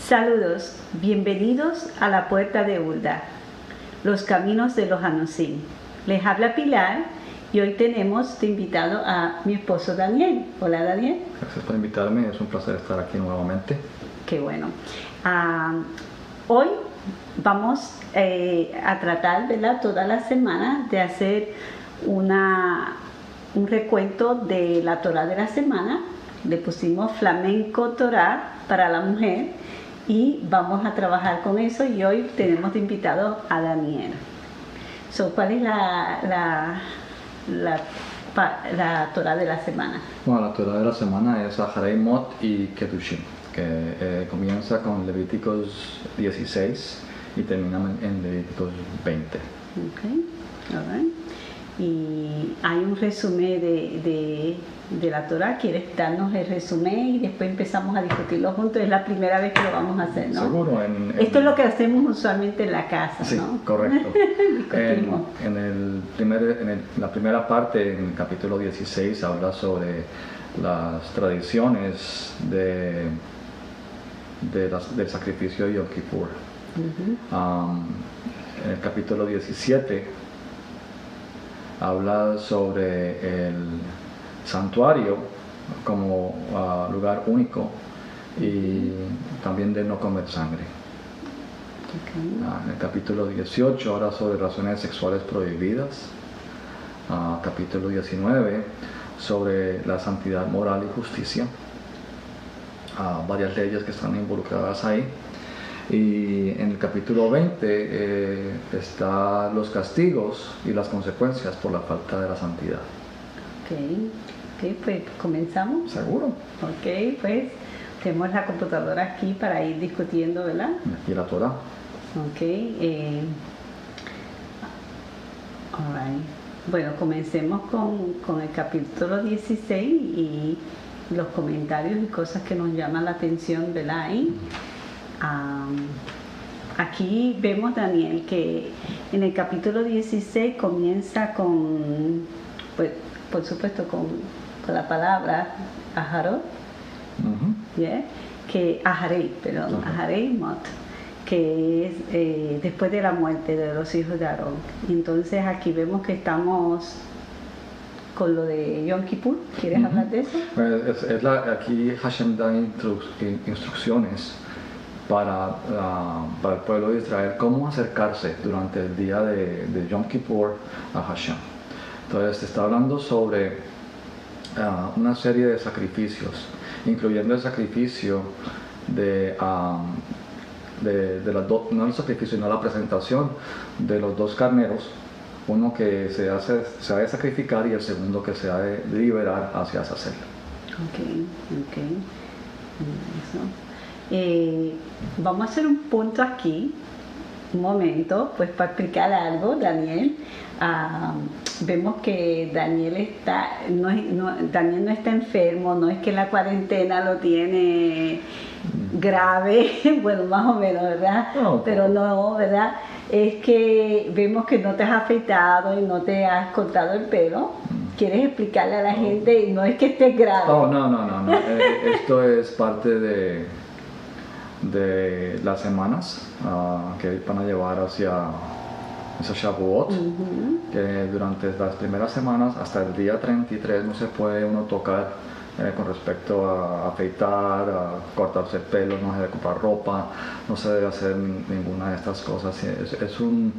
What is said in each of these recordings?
Saludos, bienvenidos a la Puerta de Huldah, los caminos de los Anusim. Les habla Pilar y hoy tenemos de invitado a mi esposo Daniel. Hola Daniel. Gracias por invitarme, es un placer estar aquí nuevamente. Qué bueno. Hoy vamos a tratar, ¿verdad?, toda la semana de hacer un recuento de la Torah de la semana. Le pusimos Flamenco Torah para la mujer y vamos a trabajar con eso, y hoy tenemos de invitado a Daniel. ¿Cuál es la Torah de la semana? Bueno, la Torah de la semana es Aharei Mot y Kedushim, que comienza con Levíticos 16 y termina en Levíticos 20. Okay. All right. Y hay un resumen de la Torah. ¿Quieres darnos el resumen y después empezamos a discutirlo juntos? Es la primera vez que lo vamos a hacer, ¿no? Seguro. Esto es lo que hacemos usualmente en la casa, sí, ¿no? Correcto. Discutimos. La primera parte, en el capítulo 16, habla sobre las tradiciones del sacrificio de Yom Kippur. En el capítulo 17 habla sobre el santuario como lugar único y también de no comer sangre. Okay. En el capítulo 18 habla sobre relaciones sexuales prohibidas. Capítulo 19 sobre la santidad moral y justicia. Varias leyes que están involucradas ahí. Y en el capítulo 20 están los castigos y las consecuencias por la falta de la santidad. Ok, pues comenzamos. ¿Seguro? Ok, pues tenemos la computadora aquí para ir discutiendo, ¿verdad? Y la Torah. Ok. All right. Bueno, comencemos con el capítulo 16 y los comentarios y cosas que nos llaman la atención, ¿verdad? Ahí. Aquí vemos, Daniel, que en el capítulo 16 comienza con, pues, por supuesto, con la palabra Aharot, ¿yeah? Aharei Mot, que es después de la muerte de los hijos de Aarón. Entonces aquí vemos que estamos con lo de Yom Kippur. ¿Quieres hablar de eso? Aquí Hashem da instrucciones para el pueblo de Israel cómo acercarse durante el día de Yom Kippur a Hashem. Entonces está hablando sobre una serie de sacrificios, incluyendo el sacrificio no el sacrificio, sino la presentación de los dos carneros, uno que se ha de sacrificar y el segundo que se ha de liberar hacia Azazel. Ok. Vamos a hacer un punto aquí, un momento, pues para explicar algo, Daniel. Vemos que Daniel Daniel no está enfermo, no es que la cuarentena lo tiene grave, bueno, más o menos, ¿verdad? No, pero no, ¿verdad? Es que vemos que no te has afeitado y no te has cortado el pelo. ¿Quieres explicarle a la gente? No es que estés grave. No. Esto es parte de las semanas que van a llevar hacia Shavuot, que durante las primeras semanas hasta el día 33 no se puede uno tocar con respecto a afeitar, a cortarse el pelo, no se debe comprar ropa, no se debe hacer ninguna de estas cosas. Es un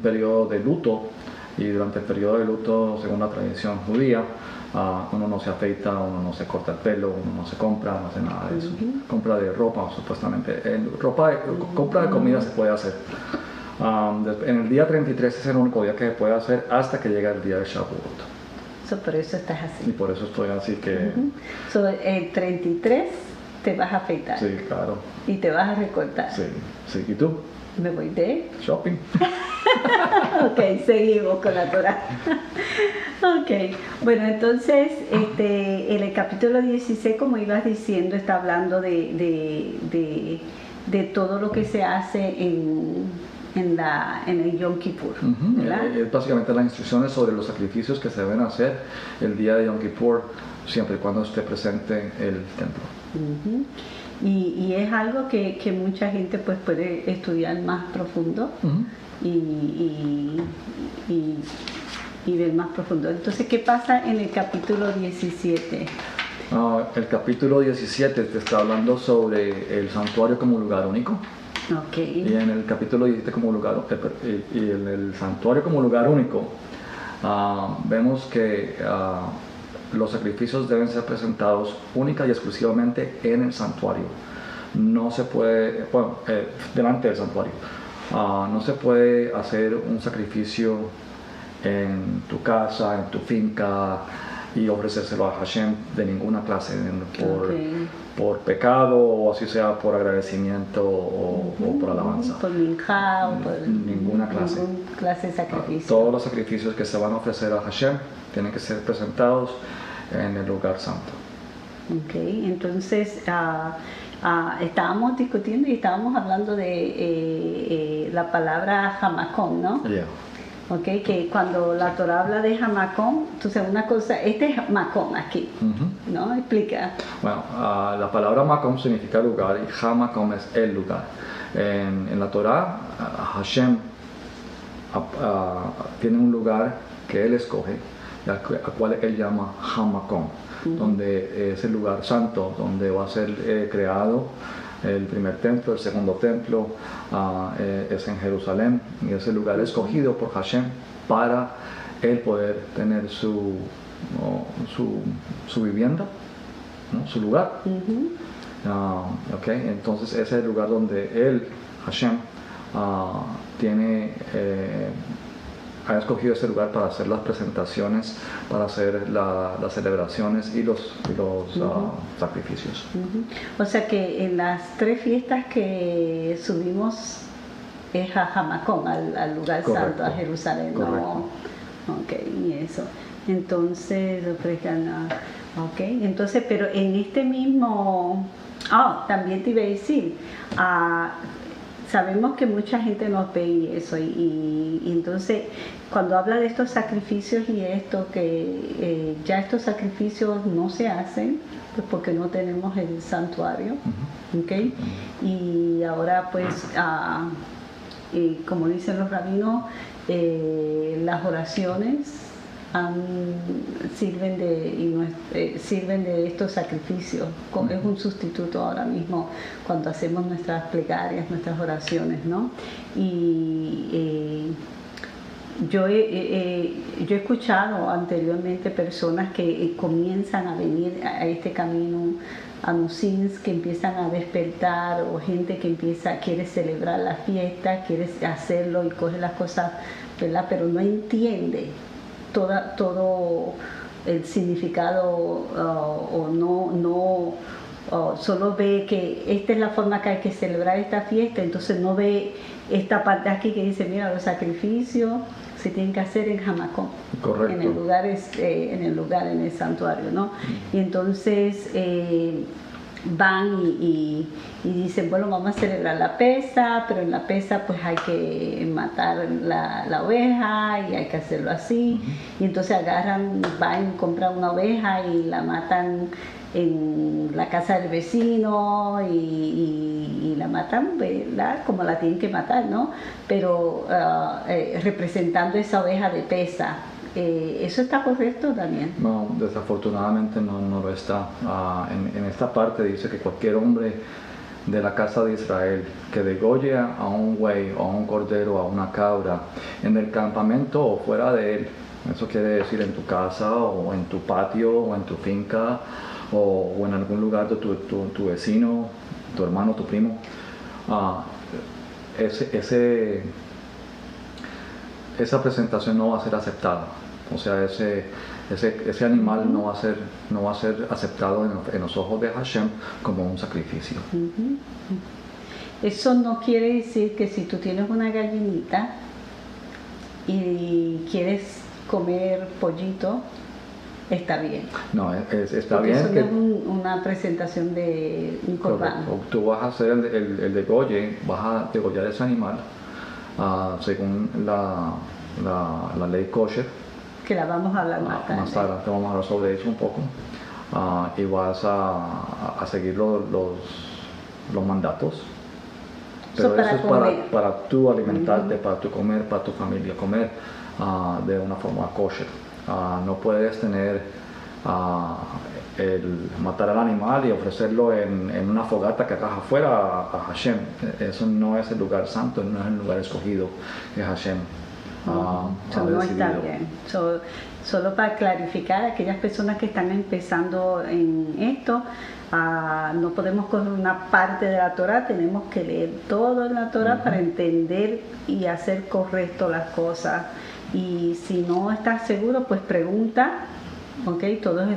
periodo de luto, y durante el periodo de luto, según la tradición judía, uno no se afeita, uno no se corta el pelo, uno no se compra, no hace nada de eso. Compra de ropa, supuestamente. Compra de comida se puede hacer. En el día 33 es el único día que se puede hacer hasta que llegue el día de Shavuot. Por eso estás así. Y por eso estoy así que... El 33 te vas a afeitar. Sí, claro. Y te vas a recortar. Sí. ¿Y tú? Me voy de... shopping. Ok, seguimos con la Torah. Ok, bueno, entonces en el capítulo 16, como ibas diciendo, está hablando de todo lo que se hace en el Yom Kippur, ¿verdad? Es básicamente las instrucciones sobre los sacrificios que se deben hacer el día de Yom Kippur, siempre y cuando esté presente el templo. Ujú. Y es algo que mucha gente pues puede estudiar más profundo y, y- y- y ver más profundo. Entonces, ¿qué pasa en el capítulo 17? El capítulo 17 te está hablando sobre el santuario como lugar único. Ok. Y en el capítulo 17 como lugar, y en el santuario como lugar único, vemos que los sacrificios deben ser presentados única y exclusivamente en el santuario. No se puede, bueno, delante del santuario. No se puede hacer un sacrificio en tu casa, en tu finca, y ofrecérselo a Hashem de ninguna clase, por pecado, o así sea por agradecimiento o por alabanza. Por minjá o por Ninguna clase. ninguna clase de sacrificio. Todos los sacrificios que se van a ofrecer a Hashem tienen que ser presentados en el lugar santo. Ok, entonces estábamos discutiendo y estábamos hablando de la palabra jamacón, ¿no? Yeah. Okay, que cuando la Torah habla de Hamacón, entonces una cosa, este es Macón aquí, ¿no? Explica. Bueno, la palabra Makom significa lugar y Hamakom es el lugar. En la Torah, Hashem tiene un lugar que él escoge, al cual él llama Hamakom, donde es el lugar santo, donde va a ser creado el primer templo, el segundo templo, es en Jerusalén, y es el lugar escogido por Hashem para él poder tener su vivienda, ¿no? Su lugar. Okay. Entonces ese es el lugar donde él, Hashem, ha escogido ese lugar para hacer las presentaciones, para hacer las celebraciones y los sacrificios. O sea que en las 3 fiestas que subimos es a Hamacón, al lugar santo, a Jerusalén. Correcto. ¿No? Ok, y eso. Entonces, entonces, pero en este mismo... también te iba a decir, sabemos que mucha gente nos ve y eso, y entonces cuando habla de estos sacrificios y esto, que ya estos sacrificios no se hacen, pues porque no tenemos el santuario, ¿okay? Y ahora pues, como dicen los rabinos, las oraciones sirven de estos sacrificios. Es un sustituto ahora mismo cuando hacemos nuestras plegarias, nuestras oraciones, ¿no? Y yo he escuchado anteriormente personas que comienzan a venir a este camino, a Nusins, que empiezan a despertar, o gente que quiere celebrar la fiesta, quiere hacerlo y coge las cosas, ¿verdad? Pero no entiende todo el significado, solo ve que esta es la forma que hay que celebrar esta fiesta, entonces no ve esta parte aquí que dice, mira, los sacrificios se tienen que hacer en Hamacón. Correcto. En el santuario, ¿no? Y entonces van y dicen, bueno, vamos a celebrar la pesa, pero en la pesa pues hay que matar la oveja y hay que hacerlo así. Y entonces van y compran una oveja y la matan en la casa del vecino y la matan, ¿verdad? Como la tienen que matar, ¿no? Pero representando esa oveja de pesa. ¿Eso está correcto también? No, desafortunadamente no lo está. En esta parte dice que cualquier hombre de la casa de Israel que degolle a un buey o a un cordero o a una cabra en el campamento o fuera de él, eso quiere decir en tu casa o en tu patio o en tu finca o en algún lugar de tu vecino, tu hermano, tu primo, esa presentación no va a ser aceptada. O sea, ese animal no va a ser aceptado en los ojos de Hashem como un sacrificio. Eso no quiere decir que si tú tienes una gallinita y quieres comer pollito, está bien. No, está porque bien. Eso no es una presentación de un corbán. Tú vas a hacer el degolle, vas a degollar ese animal según la ley kosher. Que la vamos a hablar más tarde. Más adelante vamos a hablar sobre eso un poco. y vas a seguir los mandatos. Pero eso es para tú alimentarte, para tu comer, para tu familia comer de una forma kosher. No puedes tener el matar al animal y ofrecerlo en una fogata que hagas afuera a Hashem. Eso no es el lugar santo, no es el lugar escogido de Hashem. No está bien. Solo para clarificar, aquellas personas que están empezando en esto, no podemos coger una parte de la Torah, tenemos que leer todo en la Torah para entender y hacer correcto las cosas. Y si no estás seguro, pues pregunta, ¿ok? Todos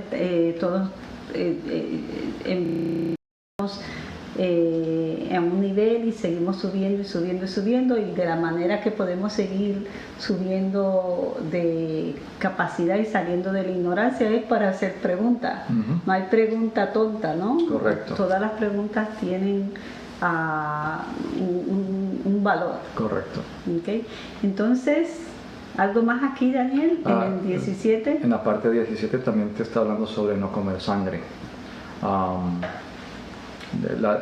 en un nivel y seguimos subiendo y subiendo y subiendo, y de la manera que podemos seguir subiendo de capacidad y saliendo de la ignorancia es para hacer preguntas. No hay pregunta tonta, ¿no? Correcto. Todas las preguntas tienen un valor. Correcto. ¿Okay? Entonces, ¿algo más aquí, Daniel? En el 17. En la parte 17 también te está hablando sobre no comer sangre. La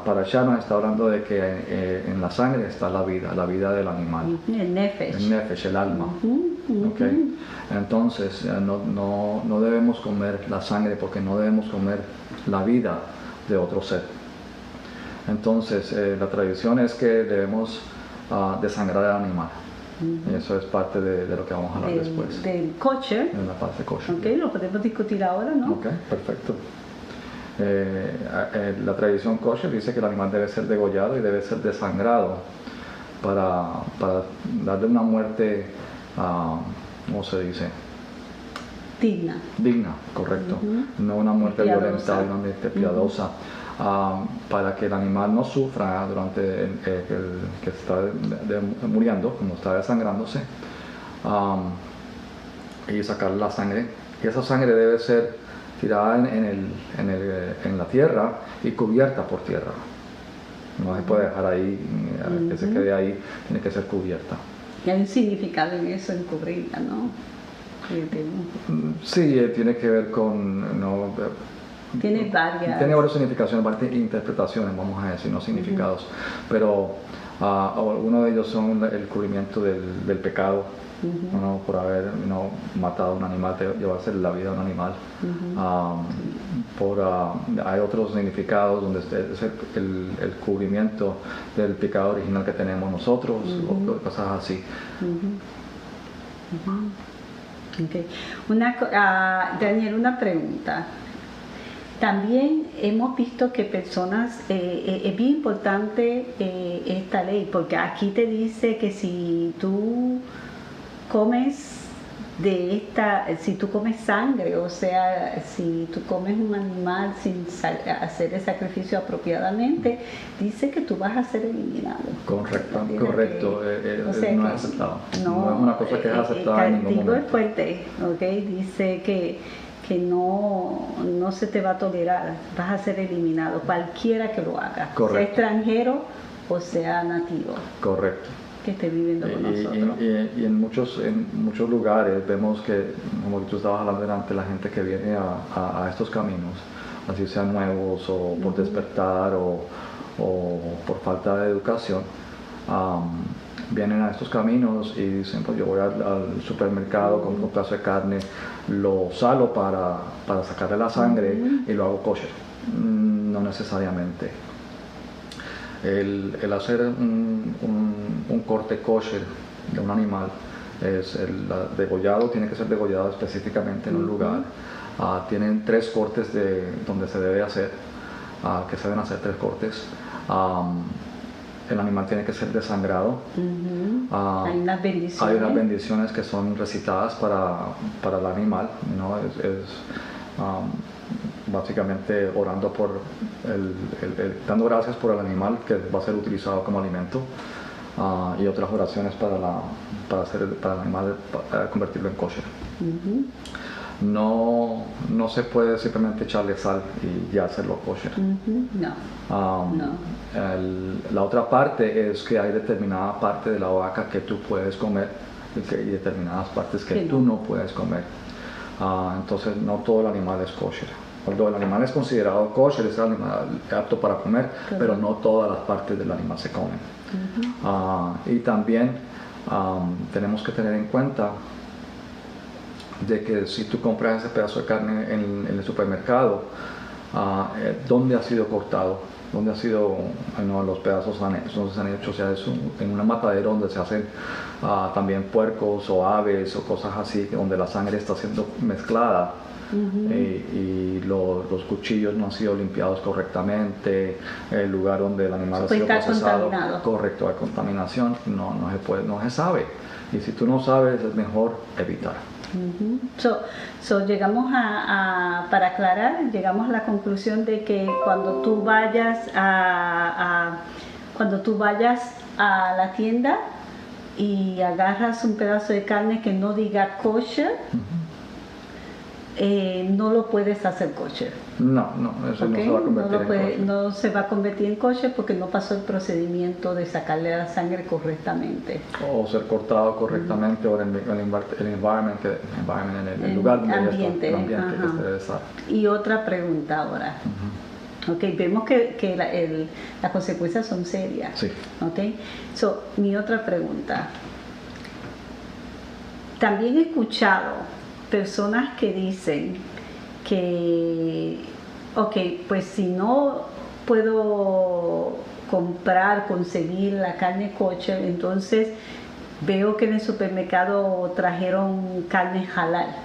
parashá nos está hablando de que en la sangre está la vida del animal. El nefesh. El alma. Okay. Entonces, no debemos comer la sangre porque no debemos comer la vida de otro ser. Entonces, la tradición es que debemos desangrar al animal. Y eso es parte de lo que vamos a hablar después. Del kosher. En la parte kosher. Ok, lo podemos discutir ahora, ¿no? Ok, perfecto. La tradición kosher dice que el animal debe ser degollado y debe ser desangrado para darle una muerte, ¿cómo se dice? Digna, correcto. No una muerte violenta, una muerte piadosa. Para que el animal no sufra durante que está muriendo, cuando está desangrándose, y sacar la sangre. Y esa sangre debe ser tirada en la tierra y cubierta por tierra. No se puede dejar ahí, que se quede ahí, tiene que ser cubierta. Y hay un significado en eso, en cubrirla, ¿no? Sí, tiene que ver con... Tiene varias significaciones, varias interpretaciones, vamos a decir, no significados, pero uno de ellos son el cubrimiento del pecado, por haber matado a un animal, llevarse la vida a un animal. Hay otros significados donde es el cubrimiento del pecado original que tenemos nosotros, o cosas así. Okay. Daniel, una pregunta. También hemos visto que personas, es bien importante esta ley, porque aquí te dice que si tú comes si tú comes sangre, o sea, si tú comes un animal sin hacer el sacrificio apropiadamente, dice que tú vas a ser eliminado. Correcto. No es aceptado. No es una cosa que es aceptada en ningún momento. El castigo es fuerte, ¿okay? Dice que no se te va a tolerar, vas a ser eliminado, cualquiera que lo haga, correcto, sea extranjero o sea nativo. Correcto. Que esté viviendo con nosotros. Y en muchos lugares vemos que, como tú estabas hablando delante, la gente que viene a estos caminos, así sean nuevos o por despertar o por falta de educación, vienen a estos caminos y dicen, pues yo voy al supermercado, compro un pedazo de carne, lo salo para sacarle la sangre y lo hago kosher. No necesariamente. El hacer un corte kosher de un animal, degollado, tiene que ser degollado específicamente en un lugar. Tienen 3 cortes donde se debe hacer, que se deben hacer 3 cortes. El animal tiene que ser desangrado. Hay unas bendiciones que son recitadas para el animal, ¿no? Básicamente orando por dando gracias por el animal que va a ser utilizado como alimento, y otras oraciones para el animal, para convertirlo en kosher. No se puede simplemente echarle sal y ya hacerlo kosher. No. La otra parte es que hay determinada parte de la vaca que tú puedes comer y determinadas partes que tú no puedes comer. Entonces no todo el animal es kosher. Cuando el animal es considerado kosher, es el animal apto para comer, pero no todas las partes del animal se comen. Y también tenemos que tener en cuenta de que si tú compras ese pedazo de carne en el supermercado, ¿dónde ha sido cortado? ¿Dónde ha sido, los pedazos donde se han hecho? O sea, es en una matadera donde se hacen también puercos o aves o cosas así, donde la sangre está siendo mezclada. Y los cuchillos no han sido limpiados correctamente, el lugar donde el animal ha sido procesado, contaminado. Correcto, hay contaminación, no se sabe, y si tú no sabes es mejor evitar. Llegamos para aclarar, llegamos a la conclusión de que cuando tú vayas a la tienda y agarras un pedazo de carne que no diga kosher, no lo puedes hacer kosher. No, eso no se va a convertir en kosher. No se va a convertir en kosher porque no pasó el procedimiento de sacarle la sangre correctamente. O ser cortado correctamente, o en el environment, el lugar donde ambiente, el ambiente que se debe estar. Y otra pregunta ahora. Vemos que las consecuencias son serias. Sí. Mi otra pregunta. También he escuchado personas que dicen que, pues si no puedo conseguir la carne kosher, entonces veo que en el supermercado trajeron carne halal.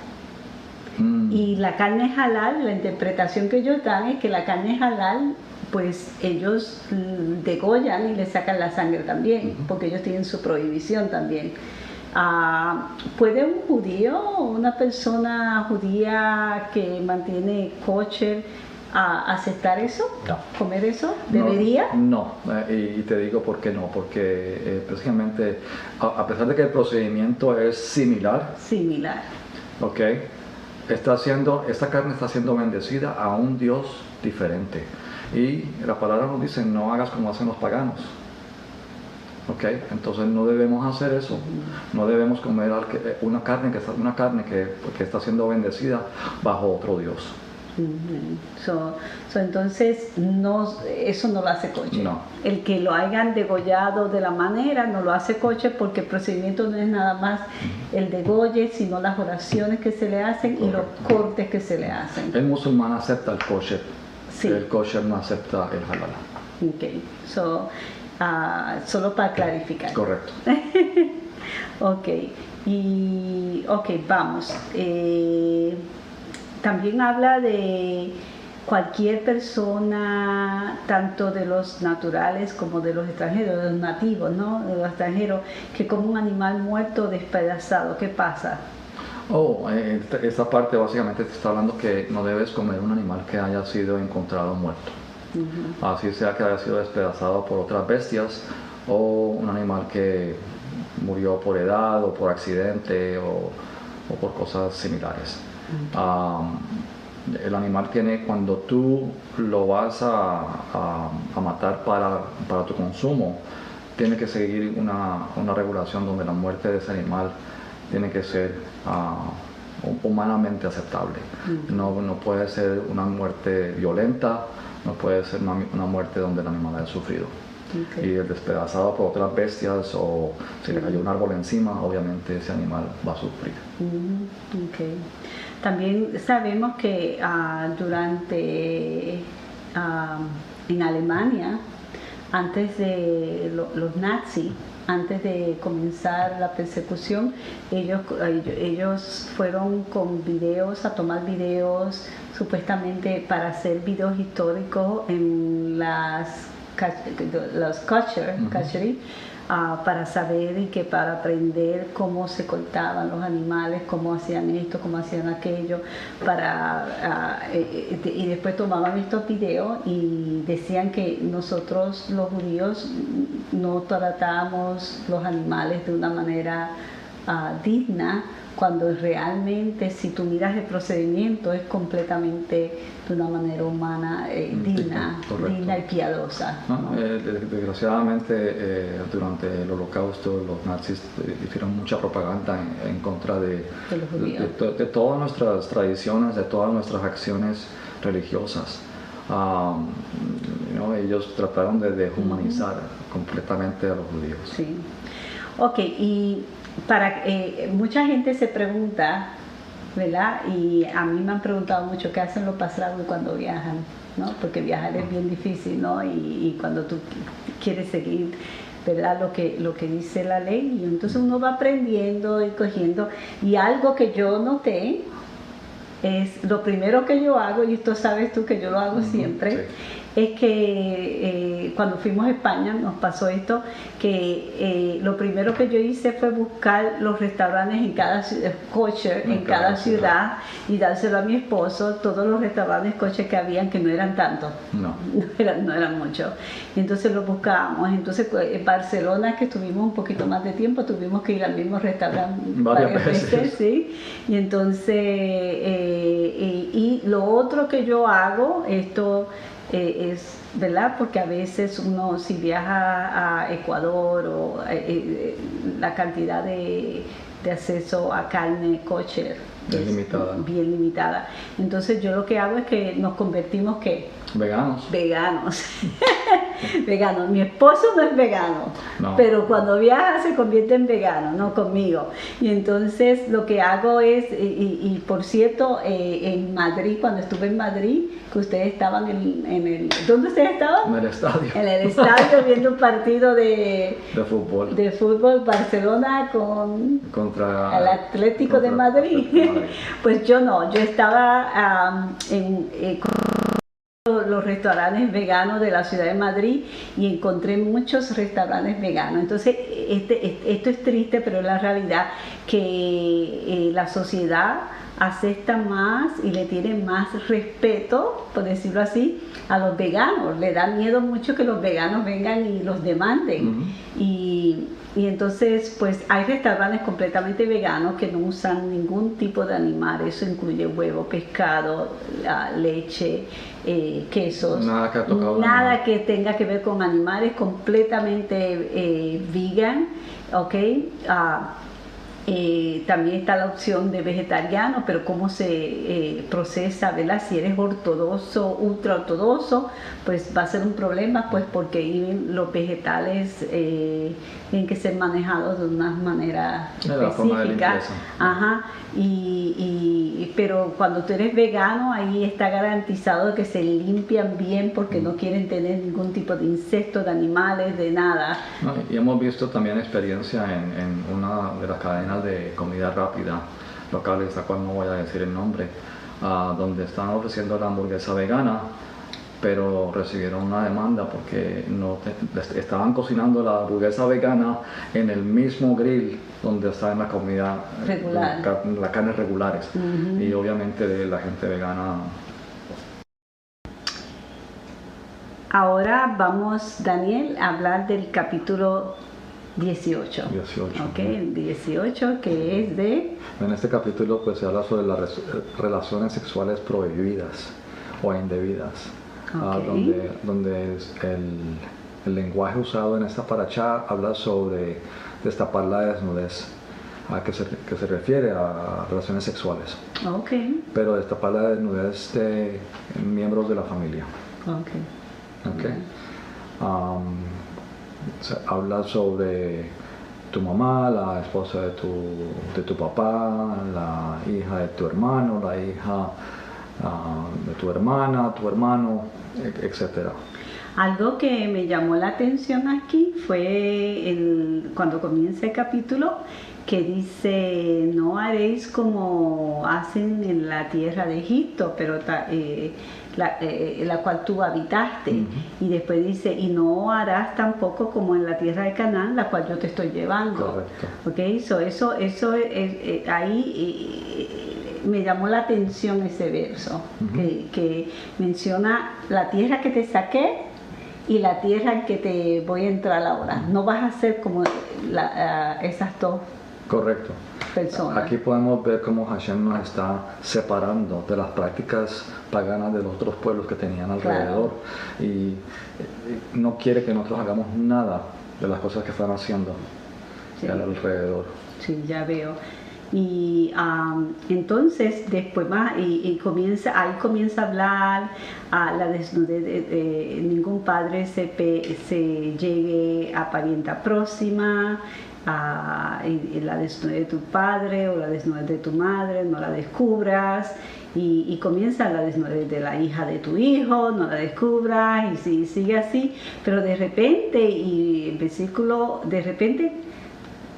Y la carne halal, la interpretación que ellos dan es que la carne halal, pues ellos degollan y le sacan la sangre también, porque ellos tienen su prohibición también. ¿Puede un judío o una persona judía que mantiene kosher aceptar eso? No. ¿Comer eso? ¿Debería? No, y te digo por qué no, porque precisamente a pesar de que el procedimiento es similar, esta carne está siendo bendecida a un Dios diferente, y la palabra nos dice: no hagas como hacen los paganos. Entonces no debemos hacer eso, no debemos comer una carne que está siendo bendecida bajo otro Dios. Entonces eso no lo hace kosher. No. El que lo hayan degollado de la manera no lo hace kosher, porque el procedimiento no es nada más el degolle, sino las oraciones que se le hacen. Correcto. Y los cortes que se le hacen. El musulmán acepta el kosher, sí. El kosher no acepta el halal. Solo para clarificar. Correcto. Vamos. También habla de cualquier persona, tanto de los naturales como de los extranjeros, de los nativos, ¿no? De los extranjeros, que come un animal muerto despedazado. ¿Qué pasa? Esta parte básicamente te está hablando que no debes comer un animal que haya sido encontrado muerto. Así sea que haya sido despedazado por otras bestias, o un animal que murió por edad o por accidente o por cosas similares. El animal cuando tú lo vas a matar para tu consumo, tiene que seguir una regulación donde la muerte de ese animal tiene que ser humanamente aceptable. No puede ser una muerte violenta, no puede ser una muerte donde el animal haya sufrido. Y el despedazado por otras bestias, o si le cayó un árbol encima, obviamente ese animal va a sufrir. También sabemos que en Alemania, antes de los nazis, antes de comenzar la persecución, ellos fueron con videos, a tomar videos, supuestamente para hacer videos históricos en los koshery, para saber y para aprender cómo se cortaban los animales, cómo hacían esto, cómo hacían aquello, y después tomaban estos videos y decían que nosotros los judíos no tratábamos los animales de una manera digna, cuando realmente si tú miras el procedimiento es completamente de una manera humana, digna y piadosa, ¿no? Desgraciadamente durante el Holocausto los nazis hicieron mucha propaganda en contra de todas nuestras tradiciones, de todas nuestras acciones religiosas. Ellos trataron de deshumanizar completamente a los judíos. Sí. Ok, y mucha gente se pregunta, ¿verdad? Y a mí me han preguntado mucho qué hacen los pastragos cuando viajan, ¿no? Porque viajar es bien difícil, ¿no? Y cuando tú quieres seguir, ¿verdad? Lo que dice la ley, y entonces uno va aprendiendo y cogiendo. Y algo que yo noté es lo primero que yo hago, y esto sabes tú que yo lo hago siempre, sí. Es que cuando fuimos a España nos pasó esto, que lo primero que yo hice fue buscar los restaurantes en cada kosher, en cada ciudad, y dárselo a mi esposo, todos los restaurantes kosher que habían, que no eran tantos, no eran muchos, y entonces los buscábamos. Entonces en Barcelona, que estuvimos un poquito más de tiempo, tuvimos que ir al mismo restaurante varias veces, ¿sí? Y entonces y lo otro que yo hago, esto es, ¿verdad? Porque a veces uno, si viaja a Ecuador, o la cantidad de acceso a carne kosher es bien limitada. Entonces yo lo que hago es que nos convertimos, ¿qué? Veganos. Veganos. Mi esposo no es vegano, pero cuando viaja se convierte en vegano, no conmigo. Y entonces lo que hago es, y por cierto, en Madrid, cuando estuve en Madrid, que ustedes estaban en el... ¿Dónde ustedes estaban? En el estadio. En el estadio viendo un partido de fútbol, Barcelona contra el Atlético de Madrid. Pues yo no, yo estaba los restaurantes veganos de la ciudad de Madrid y encontré muchos restaurantes veganos. Entonces esto es triste, pero es la realidad que la sociedad acepta más y le tiene más respeto, por decirlo así, a los veganos. Le da miedo mucho que los veganos vengan y los demanden. Y entonces pues hay restaurantes completamente veganos que no usan ningún tipo de animal. Eso incluye huevo, pescado, leche, quesos, nada que tenga que ver con animales, completamente vegan, ¿ok? También está la opción de vegetariano, pero cómo se procesa, ¿verdad? Si eres ortodoxo, ultra ortodoxo, pues va a ser un problema, pues porque los vegetales tienen que ser manejados de una manera específica. Ajá. Pero cuando tú eres vegano, ahí está garantizado que se limpian bien, porque no quieren tener ningún tipo de insectos, de animales, de nada. Y hemos visto también experiencia en una de las cadenas de comida rápida locales, la cual no voy a decir el nombre, donde están ofreciendo la hamburguesa vegana, pero recibieron una demanda porque estaban cocinando la hamburguesa vegana en el mismo grill donde está la comida regular, las carnes regulares. Y obviamente la gente vegana. Ahora vamos, Daniel, a hablar del capítulo 18. Ok, el 18, que es de... En este capítulo pues se habla sobre las relaciones sexuales prohibidas o indebidas. Donde el lenguaje usado en esta parashá habla sobre destapar la desnudez, que se refiere a relaciones sexuales. Pero destapar la desnudez de miembros de la familia. Se habla sobre tu mamá, la esposa de tu papá, la hija de tu hermano, la hija de tu hermana, tu hermano, etc. Algo que me llamó la atención aquí fue cuando comienza el capítulo, que dice: no haréis como hacen en la tierra de Egipto, pero la cual tú habitaste. Y después dice: y no harás tampoco como en la tierra de Canaán, la cual yo te estoy llevando. Correcto. Eso es ahí me llamó la atención ese verso, que menciona la tierra que te saqué y la tierra en que te voy a entrar ahora. No vas a ser como esas dos. Correcto. personas. Aquí podemos ver cómo Hashem nos está separando de las prácticas paganas de los otros pueblos que tenían alrededor. Claro. Y no quiere que nosotros hagamos nada de las cosas que están haciendo alrededor. Sí, ya veo. Y entonces después más ahí comienza a hablar a la desnudez ningún padre se llegue a parienta próxima, y la desnudez de tu padre o la desnudez de tu madre no la descubras, y comienza la desnudez de la hija de tu hijo, no la descubras, y sigue así, pero de repente, y el versículo de repente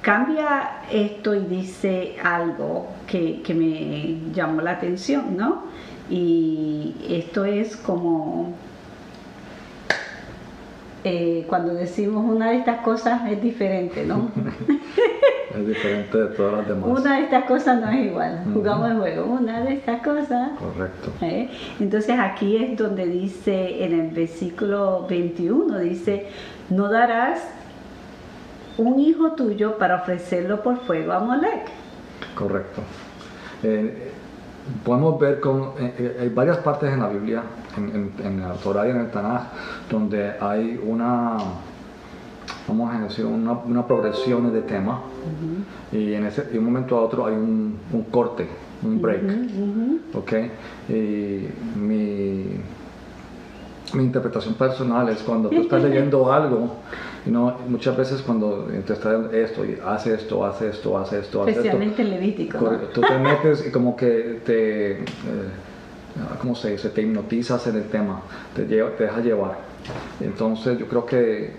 cambia esto y dice algo que me llamó la atención, ¿no? Y esto es como cuando decimos una de estas cosas es diferente, ¿no? Es diferente de todas las demás. Una de estas cosas no es igual. Jugamos el juego, una de estas cosas. Correcto. Entonces aquí es donde dice, en el versículo 21, dice, no darás un hijo tuyo para ofrecerlo por fuego a Molec. Correcto. Podemos ver hay varias partes en la Biblia, en la Torah y en el Tanaj, donde hay una progresión de tema, y en un momento a otro hay un corte, un break. ¿Okay? Y mi interpretación personal es cuando tú estás leyendo algo, muchas veces cuando te estás hace esto, especialmente en Levítico, ¿no? Tú te metes y como que ¿cómo se dice? Te hipnotizas en el tema, te dejas llevar. Entonces yo creo que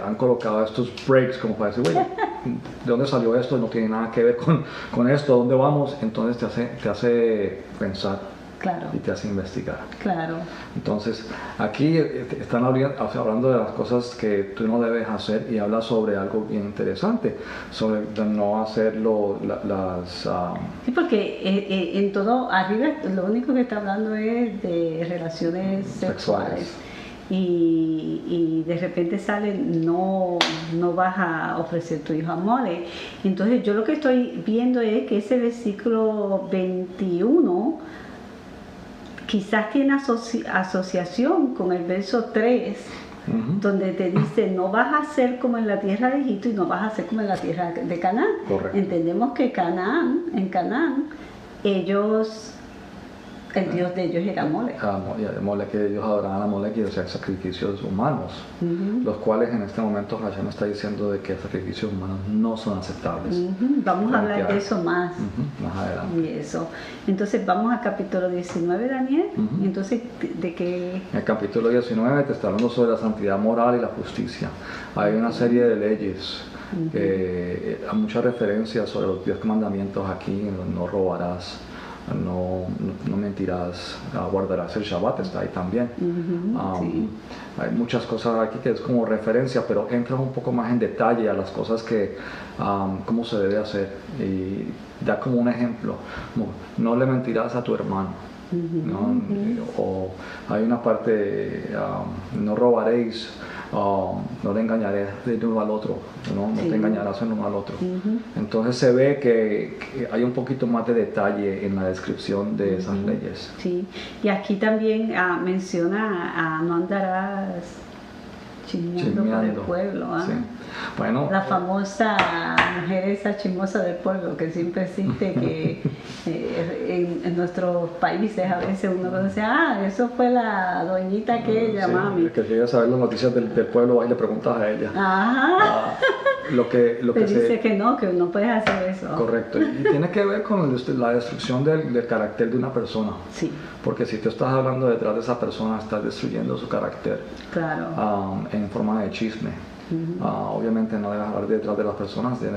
han colocado estos breaks como para decir, oye, ¿de dónde salió esto? No tiene nada que ver con esto, ¿a dónde vamos? Entonces te hace pensar. Claro. Y te hace investigar. Claro. Entonces, aquí están hablando de las cosas que tú no debes hacer, y habla sobre algo bien interesante, sobre no hacerlo Sí, porque en todo, arriba lo único que está hablando es de relaciones sexuales. Y de repente sale, no vas a ofrecer tu hijo a Molec. Entonces yo lo que estoy viendo es que ese versículo 21 quizás tiene asociación con el verso 3, donde te dice, no vas a ser como en la tierra de Egipto y no vas a ser como en la tierra de Canaán. Correcto. Entendemos que en Canaán, el dios de ellos era Molec. Molec, que ellos adoraban a Molec y hacían sacrificios humanos, los cuales en este momento Hashem está diciendo de que sacrificios humanos no son aceptables. Vamos a hablar de eso más adelante. Y eso. Entonces vamos al capítulo 19, Daniel. Entonces, ¿de qué? En el capítulo 19 te está hablando sobre la santidad moral y la justicia. Hay una serie de leyes. Hay muchas referencias sobre los 10 mandamientos aquí: no robarás, no mentirás, guardarás el Shabbat, está ahí también. Sí. Hay muchas cosas aquí que es como referencia, pero entra un poco más en detalle a las cosas que cómo se debe hacer, y da como un ejemplo, como, no le mentirás a tu hermano, o hay una parte, no robaréis, no le engañaré de uno al otro, no te engañarás en uno al otro. Entonces se ve que hay un poquito más de detalle en la descripción de esas leyes. Sí, y aquí también menciona no andarás chismeando por el pueblo. Sí. Bueno, la famosa mujer esa chismosa del pueblo que siempre existe, que en nuestros países a veces uno conoce, eso fue la doñita aquella, mami. Que quería saber las noticias del pueblo, ahí le preguntas a ella. Lo que dice que no puedes hacer eso. Correcto, y tiene que ver con la destrucción del carácter de una persona. Sí. Porque si tú estás hablando detrás de esa persona, estás destruyendo su carácter. Claro. En forma de chisme. Obviamente no debes hablar detrás de las personas. Si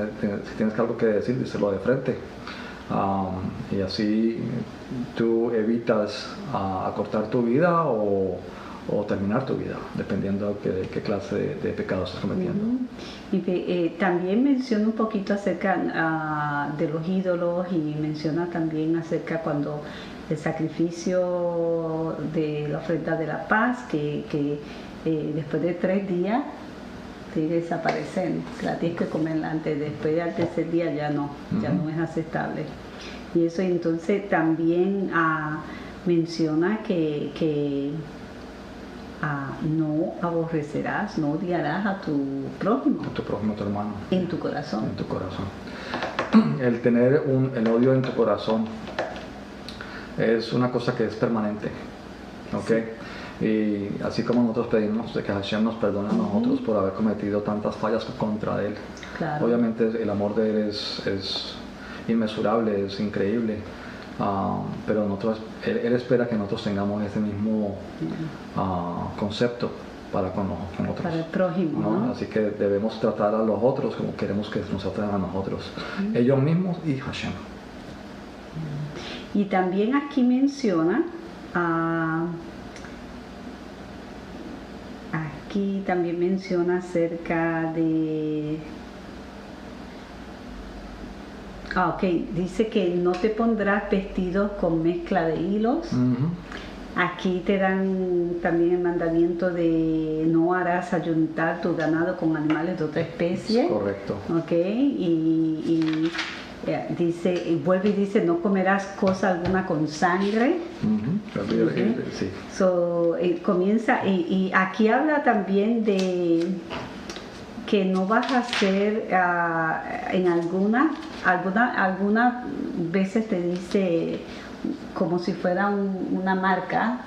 tienes algo que decir, díselo de frente. Y así tú evitas acortar tu vida o terminar tu vida, dependiendo de qué clase de pecado estás cometiendo. Y también menciona un poquito acerca de los ídolos, y menciona también acerca cuando el sacrificio de la ofrenda de la paz, que después de 3 días tiene que desaparecer, la tienes que comer antes, después del tercer día ya no es aceptable. Y eso entonces también menciona que no aborrecerás, no odiarás a tu prójimo. A tu prójimo, tu hermano. En tu corazón. En tu corazón. El tener el odio en tu corazón es una cosa que es permanente, ¿ok? Sí. Y así como nosotros pedimos de que Hashem nos perdone a nosotros por haber cometido tantas fallas contra Él, claro. Obviamente el amor de Él es inmesurable, es increíble, pero Él espera que nosotros tengamos ese mismo concepto para con otros. Para el prójimo, ¿no? Así que debemos tratar a los otros como queremos que nos traten a nosotros, ellos mismos y Hashem. Y también aquí menciona, acerca de, dice que no te pondrás vestidos con mezcla de hilos. Aquí te dan también el mandamiento de no harás ayuntar tu ganado con animales de otra especie. Correcto. Y vuelve y dice, no comerás cosa alguna con sangre. Sí. Comienza, y aquí habla también de que no vas a hacer, en algunas veces te dice como si fuera una marca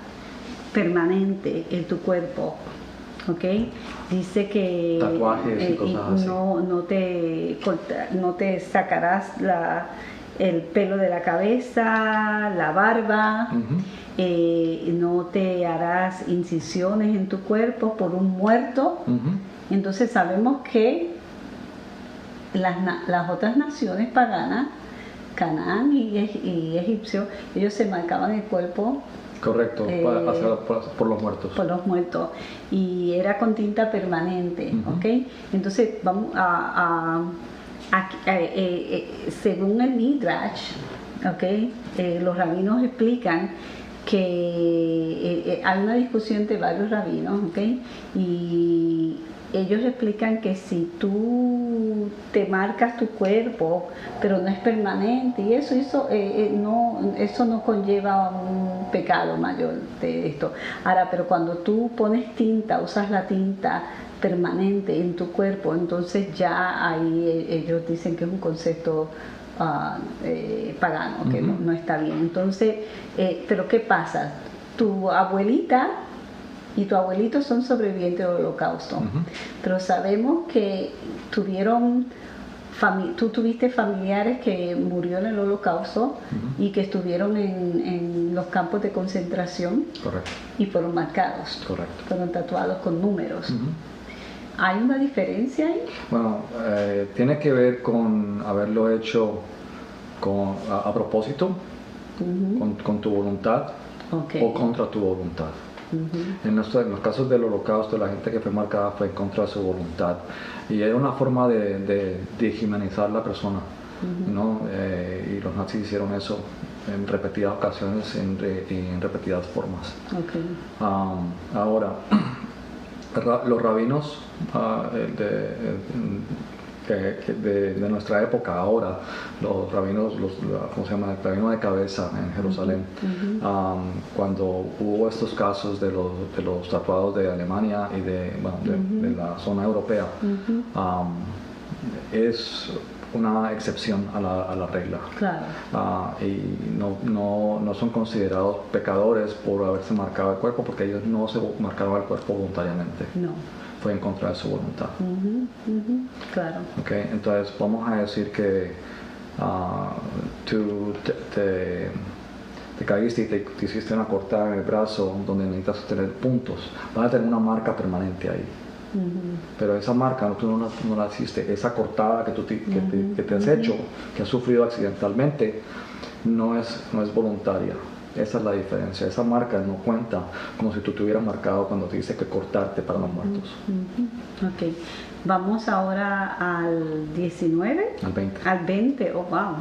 permanente en tu cuerpo. Dice que tatuajes y cosas así. No te sacarás el pelo de la cabeza, la barba, no te harás incisiones en tu cuerpo por un muerto. Entonces sabemos que las otras naciones paganas, Canaán y egipcio, ellos se marcaban el cuerco. Correcto, por los muertos. Por los muertos. Y era con tinta permanente, Entonces, vamos según el Midrash, los rabinos explican que hay una discusión entre varios rabinos, y ellos explican que si tú te marcas tu cuerpo, pero no es permanente, y eso no conlleva un pecado mayor de esto. Ahora, pero cuando tú pones tinta, usas la tinta permanente en tu cuerpo, entonces ya ahí ellos dicen que es un concepto pagano, que no está bien. Entonces, pero ¿qué pasa? Tu abuelita y tu abuelito son sobrevivientes del Holocausto, pero sabemos que tú tuviste familiares que murieron en el Holocausto y que estuvieron en los campos de concentración. Correcto. Y fueron marcados. Correcto. Fueron tatuados con números. ¿Hay una diferencia ahí? Bueno, tiene que ver con haberlo hecho a propósito, con tu voluntad, o contra tu voluntad. En los casos del Holocausto, la gente que fue marcada fue en contra de su voluntad, y era una forma de deshumanizar la persona, ¿no? Y los nazis hicieron eso en repetidas ocasiones, en repetidas formas. Ahora, los rabinos de nuestra época ahora, los rabinos, ¿cómo se llama? El rabino de cabeza en Jerusalén, cuando hubo estos casos de los tatuados de Alemania y de la zona europea, es una excepción a la regla. Claro. Y no son considerados pecadores por haberse marcado el cuerpo, porque ellos no se marcaron el cuerpo voluntariamente. No. Fue en contra de su voluntad. Claro. Entonces vamos a decir que tú te caíste y te hiciste una cortada en el brazo donde necesitas tener puntos. Vas a tener una marca permanente ahí. Pero esa marca tú no la hiciste. Esa cortada que te has hecho, que has sufrido accidentalmente, no es voluntaria. Esa es la diferencia. Esa marca no cuenta como si tú te hubieras marcado cuando te dice que cortarte para los muertos. Vamos ahora al 19. Al 20. Al 20, oh wow.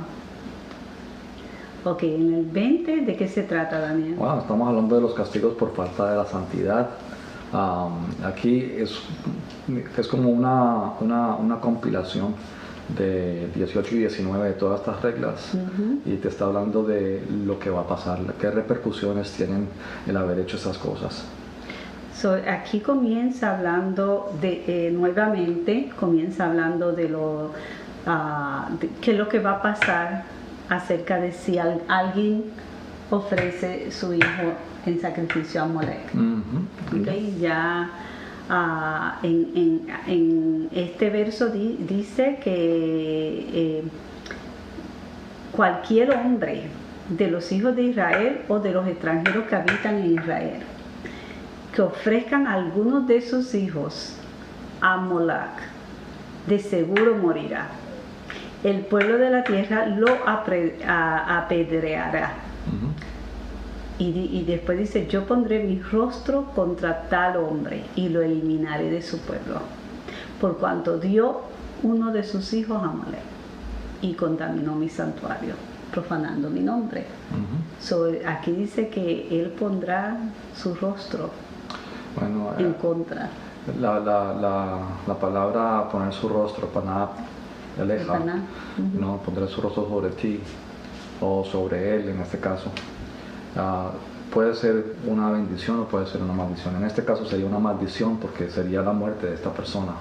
En el 20, ¿de qué se trata, Daniel? Estamos hablando de los castigos por falta de la santidad Aquí es como una compilación de 18 y 19 de todas estas reglas y te está hablando de lo que va a pasar, qué repercusiones tienen el haber hecho esas cosas. Aquí comienza hablando nuevamente, comienza hablando de qué es lo que va a pasar acerca de si alguien ofrece su hijo en sacrificio a Molec. Okay, ya en este verso dice que cualquier hombre de los hijos de Israel o de los extranjeros que habitan en Israel que ofrezcan a algunos de sus hijos a Moloch, de seguro morirá. El pueblo de la tierra lo apedreará. Y después dice, yo pondré mi rostro contra tal hombre y lo eliminaré de su pueblo, por cuanto dio uno de sus hijos a Molec y contaminó mi santuario, profanando mi nombre. Aquí dice que él pondrá su rostro en contra. La palabra poner su rostro, paná, aleja, no, pondrá su rostro sobre ti o sobre él en este caso. Puede ser una bendición o puede ser una maldición. En este caso sería una maldición porque sería la muerte de esta persona.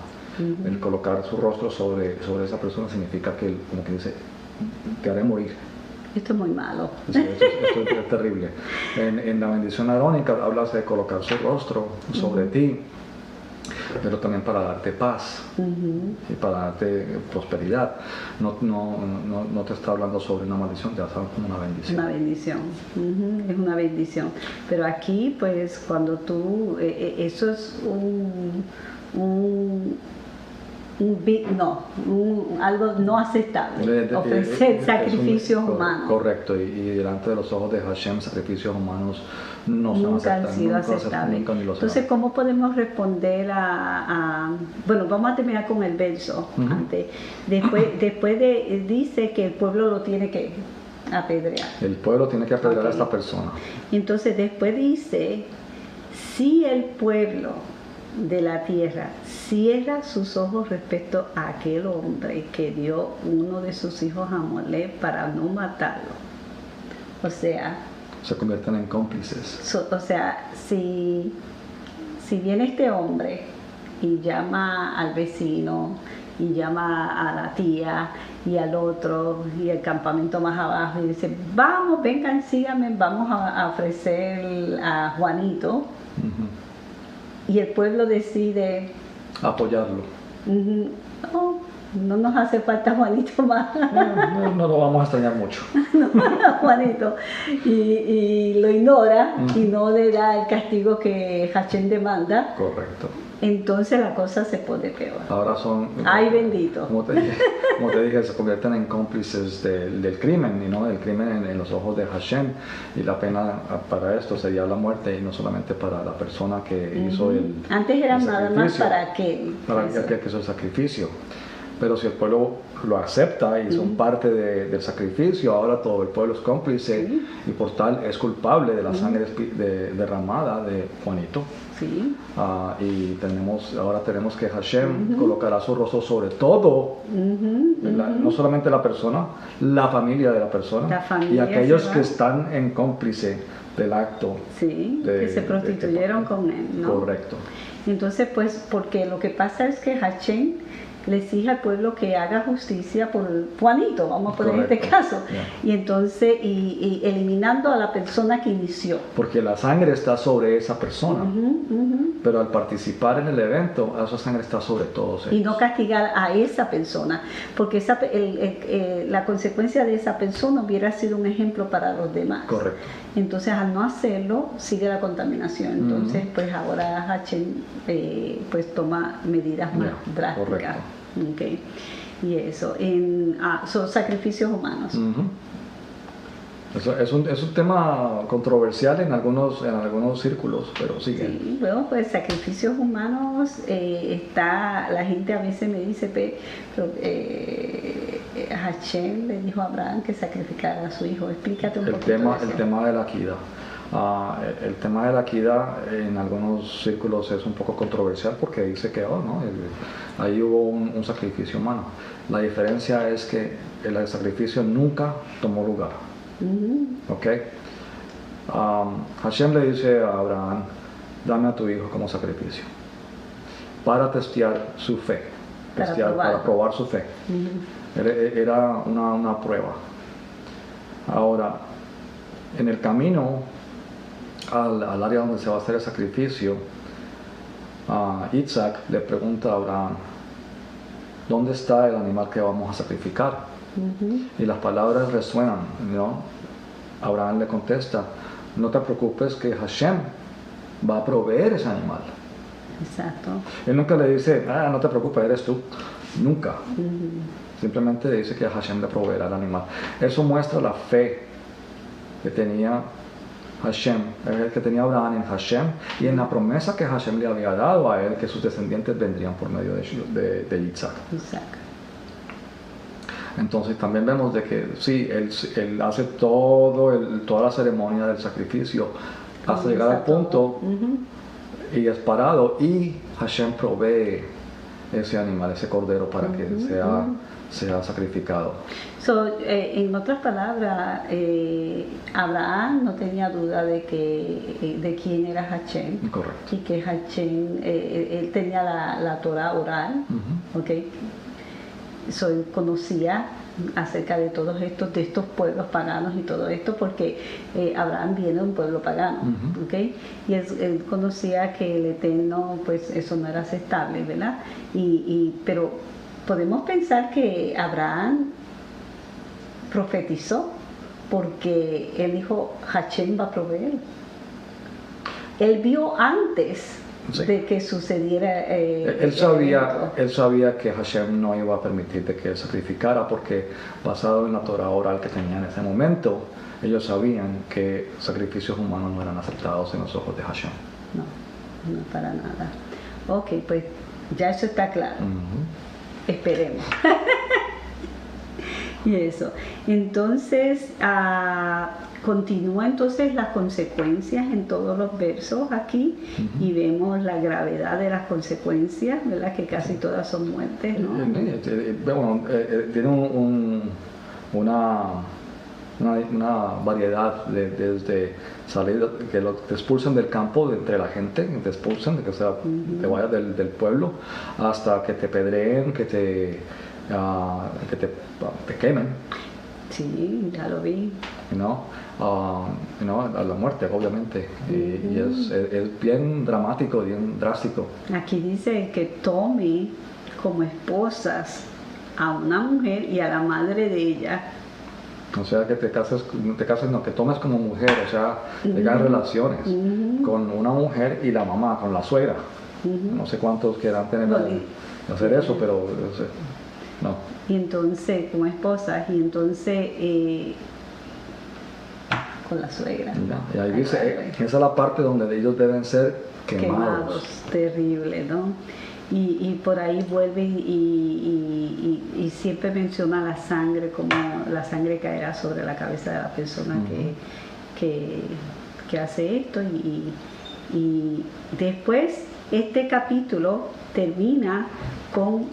El colocar su rostro sobre esa persona significa que, como que dice, te haré morir. Esto es muy malo. Sí, esto es terrible. En la bendición arónica hablas de colocar su rostro sobre ti, pero también para darte paz y para darte prosperidad. No te está hablando sobre una maldición, te está hablando como una bendición. Una bendición, es una bendición. Pero aquí, pues, cuando tú, eso es algo no aceptable, ofrecer sacrificios humanos. Correcto, y delante de los ojos de Hashem, sacrificios humanos nunca han sido aceptables. Entonces, ¿cómo podemos responder bueno, vamos a terminar con el verso antes. Después dice que el pueblo lo tiene que apedrear. El pueblo tiene que apedrear a esta persona. Entonces, después dice, si el pueblo de la tierra cierra sus ojos respecto a aquel hombre que dio uno de sus hijos a Molec para no matarlo, o sea, se convierten en cómplices. O sea, si viene este hombre y llama al vecino y llama a la tía y al otro y el campamento más abajo y dice, vamos, vengan, síganme, vamos a ofrecer a Juanito, y el pueblo decide apoyarlo. No nos hace falta Juanito más. No lo vamos a extrañar mucho. Juanito. Y lo ignora y no le da el castigo que Hashem demanda. Correcto. Entonces la cosa se pone peor. Ahora son... ¡Ay, bendito! Como te dije, se convierten en cómplices del crimen, ¿no? Del crimen en los ojos de Hashem. Y la pena para esto sería la muerte, y no solamente para la persona que hizo el Antes era el nada más para que hizo el sacrificio. Pero si el pueblo lo acepta y son parte del sacrificio, ahora todo el pueblo es cómplice y por tal es culpable de la sangre derramada de Juanito. Sí. Y ahora tenemos que Hashem colocará su rostro sobre todo, no solamente la persona, la familia de la persona y aquellos que están en cómplice del acto. Sí, que se prostituyeron con él, ¿no? Correcto. Entonces, pues, porque lo que pasa es que Hashem le exige al pueblo que haga justicia por Juanito, vamos a poner este caso, y entonces y eliminando a la persona que inició, porque la sangre está sobre esa persona, pero al participar en el evento esa sangre está sobre todos ellos. Y no castigar a esa persona, porque la consecuencia de esa persona hubiera sido un ejemplo para los demás. Correcto. Entonces, al no hacerlo, sigue la contaminación. Entonces, pues ahora Hashem pues toma medidas más drásticas. Correcto. Okay. Y eso, son sacrificios humanos. Eso es un tema controversial en algunos círculos, pero sigue. Sí, bueno, pues sacrificios humanos, la gente a veces me dice, pero Hashem le dijo a Abraham que sacrificara a su hijo. Explícate un poquito El tema de la equidad. El tema de la equidad en algunos círculos es un poco controversial porque dice que ¿no? Ahí hubo un sacrificio humano. La diferencia es que el sacrificio nunca tomó lugar. ¿Ok? Hashem le dice a Abraham, dame a tu hijo como sacrificio para testear su fe, para probar su fe. Era una prueba. Ahora, en el camino al área donde se va a hacer el sacrificio, Isaac le pregunta a Abraham, ¿dónde está el animal que vamos a sacrificar? Y las palabras resuenan, ¿no? Abraham le contesta, no te preocupes que Hashem va a proveer ese animal. Exacto. Él nunca le dice, no te preocupes, eres tú. Nunca. Simplemente dice que Hashem le proveerá el animal. Eso muestra la fe que tenía Hashem, que tenía Abraham en Hashem y en la promesa que Hashem le había dado a él, que sus descendientes vendrían por medio de Isaac. Entonces también vemos de que sí, él hace toda la ceremonia del sacrificio hasta llegar al punto y es parado y Hashem provee ese animal, ese cordero para que sea sacrificado. En otras palabras, Abraham no tenía duda de quién era Hashem. Correcto. Y que Hashem, él tenía la Torah oral, ¿okay? Él conocía acerca de todos estos pueblos paganos y todo esto, porque Abraham viene de un pueblo pagano, ¿okay? Y él conocía que el Eterno, pues eso no era aceptable, ¿verdad? Pero podemos pensar que Abraham profetizó, porque él dijo, Hashem va a proveer. Él vio antes de que sucediera. Él sabía que Hashem no iba a permitir de que él sacrificara, porque basado en la Torah oral que tenía en ese momento, ellos sabían que sacrificios humanos no eran aceptados en los ojos de Hashem. No para nada. Ok, pues ya eso está claro. Esperemos. Y eso. Entonces, continúa entonces las consecuencias en todos los versos aquí y vemos la gravedad de las consecuencias, ¿verdad? Que casi todas son muertes, ¿no? Bueno, tiene una variedad desde salir, que te expulsan del campo, de entre la gente, te expulsan, de que te vayas del pueblo, hasta que te pedreen, que te quemen. Sí, ya lo vi. A la muerte, obviamente. Y es bien dramático, bien drástico. Aquí dice que tome como esposas a una mujer y a la madre de ella. O sea, que que tomes como mujer, o sea, tengas relaciones con una mujer y la mamá, con la suegra. No sé cuántos quieran hacer eso, pero no. Y entonces, como esposas, y entonces con la suegra. Y ahí dice, esa es la parte donde ellos deben ser quemados. Terrible, ¿no? Y por ahí vuelve y siempre menciona la sangre, como la sangre caerá sobre la cabeza de la persona que hace esto. Y después este capítulo termina con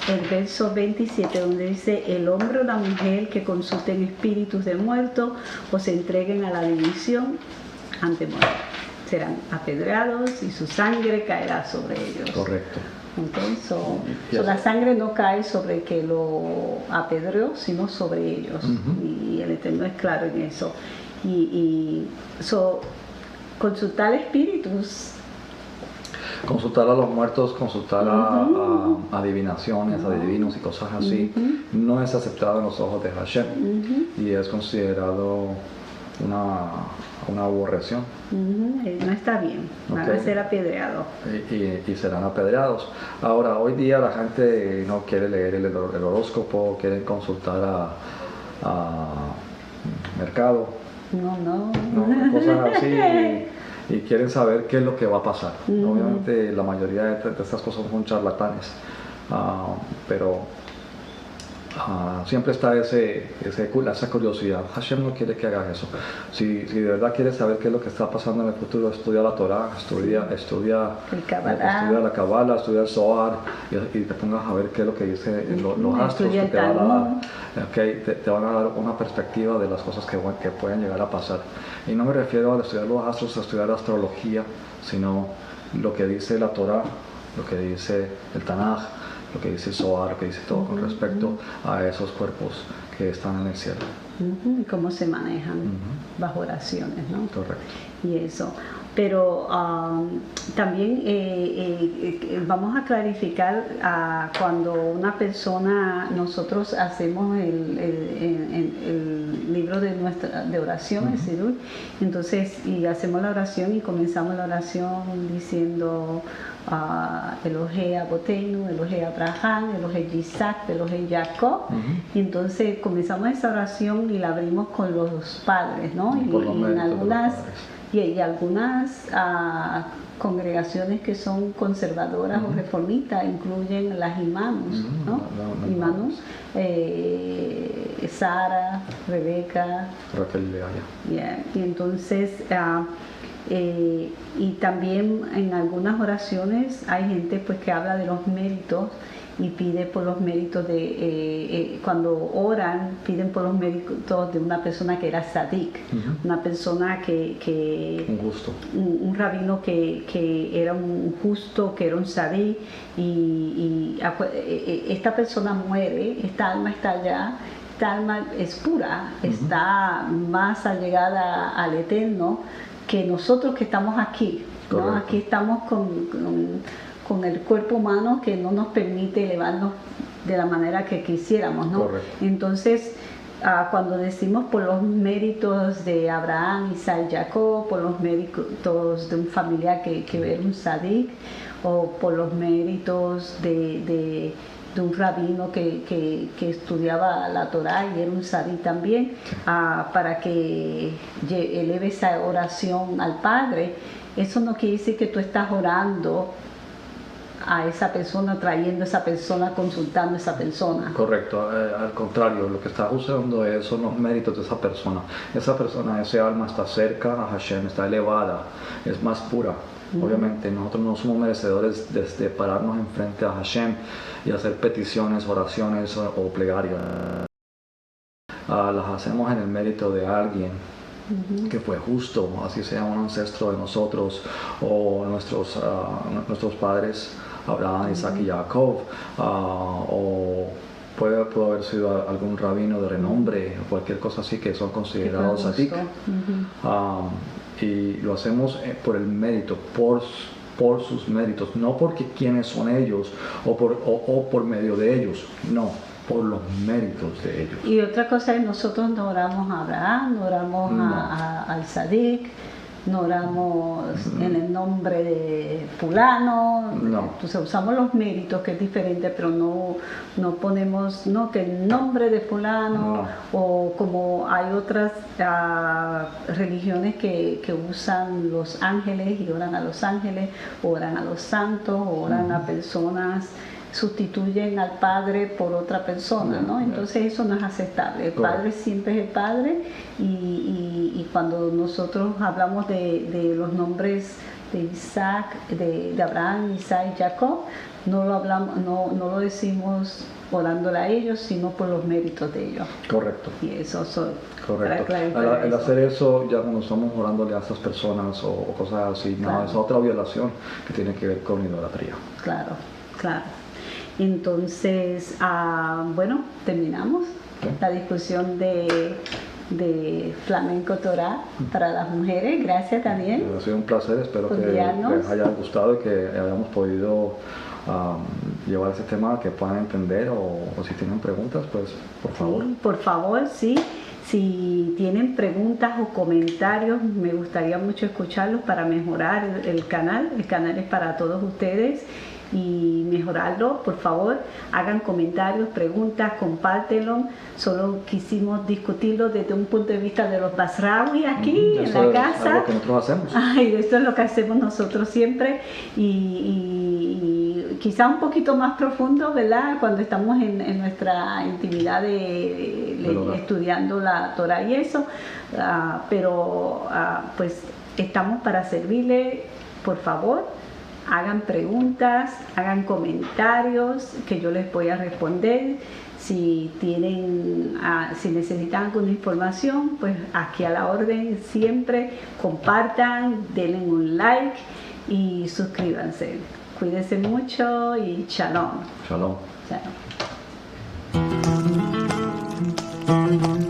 el verso 27, donde dice, el hombre o la mujer que consulten espíritus de muertos o se entreguen a la división ante muerte serán apedreados y su sangre caerá sobre ellos. Correcto. Entonces, la sangre no cae sobre el que lo apedreó, sino sobre ellos. Y el Eterno es claro en eso. Consultar espíritus. Consultar a los muertos, consultar a adivinaciones, adivinos y cosas así, no es aceptado en los ojos de Hashem y es considerado una aberración. No está bien, van a ser apedreados. Y serán apedreados. Ahora, hoy día la gente no quiere leer el horóscopo, quieren consultar a mercado, no, cosas así. Y quieren saber qué es lo que va a pasar. Obviamente la mayoría de estas cosas son charlatanes, pero siempre está esa curiosidad. Hashem no quiere que hagas eso. Si de verdad quieres saber qué es lo que está pasando en el futuro, estudia la Torah, estudia la Kabbalah, estudia el Zohar y te pongas a ver qué es lo que dice los astros que te van a dar. Te van a dar una perspectiva de las cosas que pueden llegar a pasar. Y no me refiero a estudiar los astros, a estudiar la astrología, sino lo que dice la Torah, lo que dice el Tanaj, lo que dice el Zohar, lo que dice todo con respecto a esos cuerpos que están en el cielo. Y cómo se manejan bajo oraciones, ¿no? Correcto. Y eso. Pero también vamos a clarificar cuando una persona, nosotros hacemos el libro de oración, el Siddur, entonces, y hacemos la oración y comenzamos la oración diciendo Elohei Aboteinu, Elohei Abraham, Elohei Isaac, Elohei Jacob. Y entonces comenzamos esa oración y la abrimos con los padres, ¿no? Y algunas congregaciones que son conservadoras o reformistas incluyen las imanos, ¿no? Imanos, Sara, Rebeca, Raquel y Leaya. Y entonces y también en algunas oraciones hay gente pues que habla de los méritos y pide por los méritos cuando oran, piden por los méritos de una persona que era sadik, una persona un rabino que era un justo, que era un sadik, y esta persona muere, esta alma está allá, esta alma es pura, está más allegada al Eterno que nosotros que estamos aquí, ¿no? Aquí estamos con el cuerpo humano que no nos permite elevarnos de la manera que quisiéramos, ¿no? Entonces, cuando decimos por los méritos de Abraham, Isaac, Jacob, por los méritos de un familiar que era un sadik, o por los méritos de un rabino que estudiaba la Torah y era un sadik también, para que eleve esa oración al Padre, eso no quiere decir que tú estás orando a esa persona, trayendo a esa persona, consultando a esa persona. Correcto, al contrario, lo que está usando son los méritos de esa persona. Ese alma está cerca a Hashem, está elevada, es más pura. Obviamente nosotros no somos merecedores de pararnos enfrente a Hashem y hacer peticiones, oraciones o plegarias. Las hacemos en el mérito de alguien que fue justo, así sea un ancestro de nosotros o nuestros padres Abraham, Isaac y Jacob, o puede haber sido algún rabino de renombre o cualquier cosa así que son considerados sadik. Y lo hacemos por el mérito, por sus méritos, no porque quiénes son ellos o por medio de ellos, no, por los méritos de ellos. Y otra cosa es, nosotros no oramos a Abraham, no oramos al sadik, no oramos en el nombre de fulano, entonces usamos los méritos, que es diferente, pero no ponemos que el nombre de fulano, o como hay otras religiones que usan los ángeles y oran a los ángeles, oran a los santos, oran a personas, sustituyen al Padre por otra persona, ¿no? Entonces eso no es aceptable. El Padre siempre es el Padre, y cuando nosotros hablamos de los nombres de Isaac, de Abraham, Isaac y Jacob, no lo decimos orándole a ellos, sino por los méritos de ellos. Correcto. Y eso correcto. Al hacer eso, ya no estamos orándole a esas personas o cosas así, no, es otra violación que tiene que ver con idolatría. Claro. Entonces, bueno, terminamos la discusión de Flamenco Torah para las mujeres. Gracias, Daniel. Ha sido un placer, espero que les haya gustado y que hayamos podido llevar ese tema, que puedan entender, o si tienen preguntas, pues por favor. Sí, por favor, sí. Si tienen preguntas o comentarios, me gustaría mucho escucharlos para mejorar el canal. El canal es para todos ustedes. y mejorarlo. Por favor, hagan comentarios, preguntas, compártelo. Solo quisimos discutirlo desde un punto de vista de los basrawi aquí en la casa. Es lo que nosotros hacemos. Ay, esto es lo que hacemos nosotros siempre y quizá un poquito más profundo, ¿verdad? Cuando estamos en nuestra intimidad estudiando la Torah y eso, pero pues estamos para servirle. Por favor, hagan preguntas, hagan comentarios que yo les voy a responder. Si necesitan alguna información, pues aquí a la orden siempre. Compartan, denle un like y suscríbanse. Cuídense mucho y shalom. Shalom. Shalom.